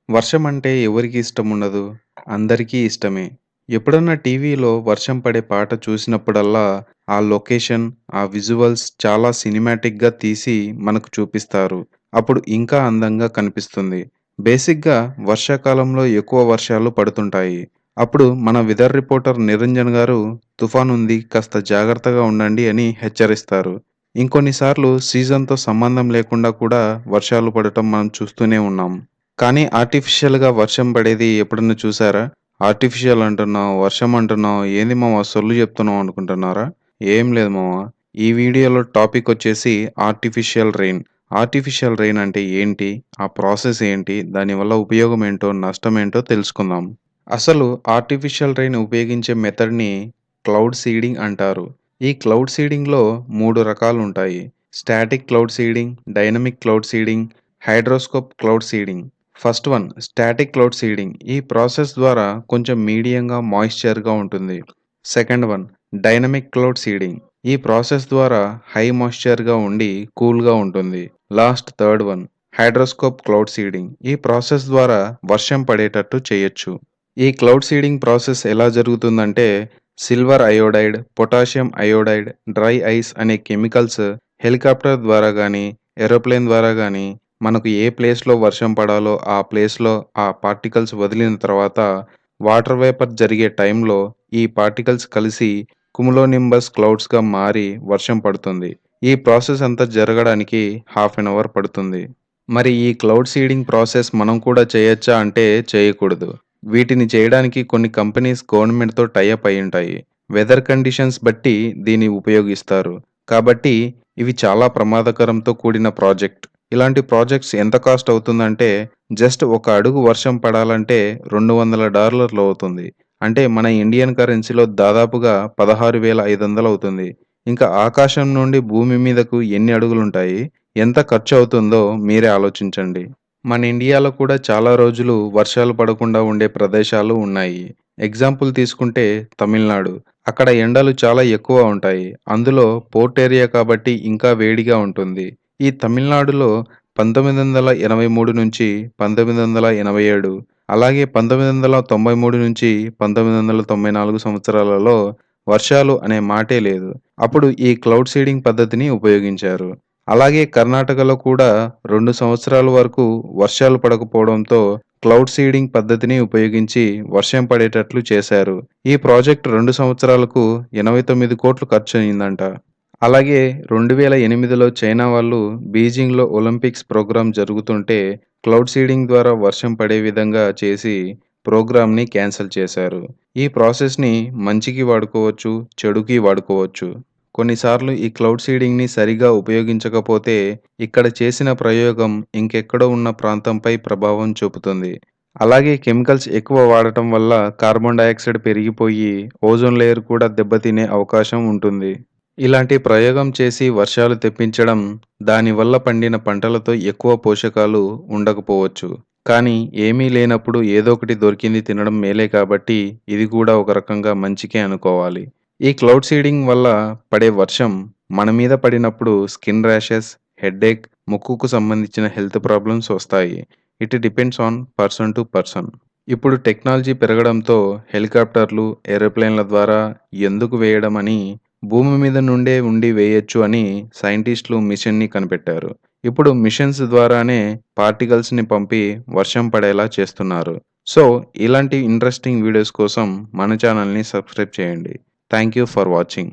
వర్షం అంటే ఎవరికి ఇష్టం ఉండదు? అందరికీ ఇష్టమే. ఎప్పుడన్నా టీవీలో వర్షం పడే పాట చూసినప్పుడల్లా, ఆ లొకేషన్, ఆ విజువల్స్ చాలా సినిమాటిక్‌గా తీసి మనకు చూపిస్తారు. అప్పుడు ఇంకా అందంగా కనిపిస్తుంది. బేసిక్‌గా వర్షాకాలంలో ఎక్కువ వర్షాలు పడుతుంటాయి. అప్పుడు మన వెదర్ రిపోర్టర్ నిరంజన్ గారు తుఫానుంది కాస్త జాగ్రత్తగా ఉండండి అని హెచ్చరిస్తారు. ఇంకొన్ని సార్లు సీజన్‌తో సంబంధం లేకుండా కూడా వర్షాలు పడటం మనం చూస్తూనే ఉన్నాం. కానీ ఆర్టిఫిషియల్‌గా వర్షం పడేది ఎప్పుడన్నా చూసారా? ఆర్టిఫిషియల్ అంటున్నావు, వర్షం అంటున్నావు, ఏంది మామ సొల్లు చెప్తున్నావు అనుకుంటున్నారా? ఏం లేదు మామ. ఈ వీడియోలో టాపిక్ వచ్చేసి ఆర్టిఫిషియల్ రెయిన్. ఆర్టిఫిషియల్ రెయిన్ అంటే ఏంటి? ఆ ప్రాసెస్ ఏంటి? దానివల్ల ఉపయోగం ఏంటో, నష్టం ఏంటో తెలుసుకుందాం. అసలు ఆర్టిఫిషియల్ రెయిన్ ఉపయోగించే మెథడ్‌ని క్లౌడ్ సీడింగ్ అంటారు. ఈ క్లౌడ్ సీడింగ్‌లో 3 రకాలుంటాయి. Static cloud seeding, dynamic cloud seeding, hydroscope cloud seeding. First one static cloud seeding. ఈ ప్రాసెస్ ద్వారా కొంచెం మీడియంగా, మాయిశ్చర్‌గా ఉంటుంది. Second one dynamic cloud seeding. ఈ ప్రాసెస్ ద్వారా హై మాయిశ్చర్‌గా ఉండి కూల్‌గా ఉంటుంది. Last third one hydroscope cloud seeding. ఈ ప్రాసెస్ ద్వారా వర్షం పడేటట్టు చేయొచ్చు. ఈ క్లౌడ్ సీడింగ్ ప్రాసెస్ ఎలా జరుగుతుందంటే, silver iodide, potassium iodide, dry ice అనే కెమికల్స్ హెలికాప్టర్ ద్వారా గానీ, ఏరోప్లేన్ ద్వారా గానీ మనకు ఏ ప్లేస్‌లో వర్షం పడాలో ఆ ప్లేస్‌లో ఆ పార్టికల్స్ వదిలిన తర్వాత వాటర్ వేపర్ జరిగే టైంలో ఈ పార్టికల్స్ కలిసి కుములోనింబస్ క్లౌడ్స్‌గా మారి వర్షం పడుతుంది. ఈ ప్రాసెస్ అంతా జరగడానికి హాఫ్ ఎన్ అవర్ పడుతుంది. మరి ఈ క్లౌడ్ సీడింగ్ ప్రాసెస్ మనం కూడా చేయొచ్చా అంటే చేయకూడదు. వీటిని చేయడానికి కొన్ని కంపెనీస్ గవర్నమెంట్‌తో టై అప్ అయ్యుంటాయి. వెదర్ కండిషన్స్ బట్టి దీన్ని ఉపయోగిస్తారు. కాబట్టి ఇవి చాలా ప్రమాదకరంతో కూడిన ప్రాజెక్ట్. ఇలాంటి ప్రాజెక్ట్స్ ఎంత కాస్ట్ అవుతుందంటే జస్ట్ ఒక అడుగు వర్షం పడాలంటే $200 అవుతుంది. అంటే మన ఇండియన్ కరెన్సీలో దాదాపుగా 16,500 అవుతుంది. ఇంకా ఆకాశం నుండి భూమి మీదకు ఎన్ని అడుగులుంటాయి? ఎంత ఖర్చు అవుతుందో మీరే ఆలోచించండి. మన ఇండియాలో కూడా చాలా రోజులు వర్షాలు పడకుండా ఉండే ప్రదేశాలు ఉన్నాయి. ఎగ్జాంపుల్ తీసుకుంటే తమిళనాడు. అక్కడ ఎండలు చాలా ఎక్కువ ఉంటాయి. అందులో పోర్ట్ ఏరియా కాబట్టి ఇంకా వేడిగా ఉంటుంది. ఈ తమిళనాడులో 1983 నుంచి 1987 అలాగే 1993 నుంచి 1994 సంవత్సరాలలో వర్షాలు అనే మాటే లేదు. అప్పుడు ఈ క్లౌడ్ సీడింగ్ పద్ధతిని ఉపయోగించారు. అలాగే కర్ణాటకలో కూడా 2 సంవత్సరాల వరకు వర్షాలు పడకపోవడంతో క్లౌడ్ సీడింగ్ పద్ధతిని ఉపయోగించి వర్షం పడేటట్లు చేశారు. ఈ ప్రాజెక్ట్ 2 సంవత్సరాలకు 89,00,00,000 ఖర్చయిందంట. అలాగే 2008లో చైనా వాళ్ళు బీజింగ్‌లో ఒలింపిక్స్ ప్రోగ్రామ్ జరుగుతుంటే క్లౌడ్ సీడింగ్ ద్వారా వర్షం పడే విధంగా చేసి ప్రోగ్రామ్‌ని క్యాన్సెల్ చేశారు. ఈ ప్రాసెస్‌ని మంచికి వాడుకోవచ్చు, చెడుకి వాడుకోవచ్చు. కొన్నిసార్లు ఈ క్లౌడ్ సీడింగ్‌ని సరిగా ఉపయోగించకపోతే ఇక్కడ చేసిన ప్రయోగం ఇంకెక్కడో ఉన్న ప్రాంతంపై ప్రభావం చూపుతుంది. అలాగే కెమికల్స్ ఎక్కువ వాడటం వల్ల కార్బన్ డయాక్సైడ్ పెరిగిపోయి ఓజోన్ లేయర్ కూడా దెబ్బతినే అవకాశం ఉంటుంది. ఇలాంటి ప్రయోగం చేసి వర్షాలు తెప్పించడం, దానివల్ల పండిన పంటలతో ఎక్కువ పోషకాలు ఉండకపోవచ్చు. కానీ ఏమీ లేనప్పుడు ఏదో ఒకటి దొరికింది తినడం మేలే కాబట్టి ఇది కూడా ఒక రకంగా మంచికే అనుకోవాలి. ఈ క్లౌడ్ సీడింగ్ వల్ల పడే వర్షం మన మీద పడినప్పుడు స్కిన్ ర్యాషెస్, హెడ్‌ఏక్, ముక్కుకు సంబంధించిన హెల్త్ ప్రాబ్లమ్స్ వస్తాయి. It depends on person to person. ఇప్పుడు టెక్నాలజీ పెరగడంతో హెలికాప్టర్లు, ఏరోప్లేన్‌ల ద్వారా ఎందుకు వేయడమని భూమి మీద నుండే ఉండి వేయొచ్చు అని సైంటిస్టులు మిషన్‌ని కనిపెట్టారు. ఇప్పుడు మిషన్స్ ద్వారానే పార్టికల్స్‌ని పంపి వర్షం పడేలా చేస్తున్నారు. సో, ఇలాంటి ఇంట్రెస్టింగ్ వీడియోస్ కోసం మన ఛానల్‌ని సబ్స్క్రైబ్ చేయండి. Thank you for watching.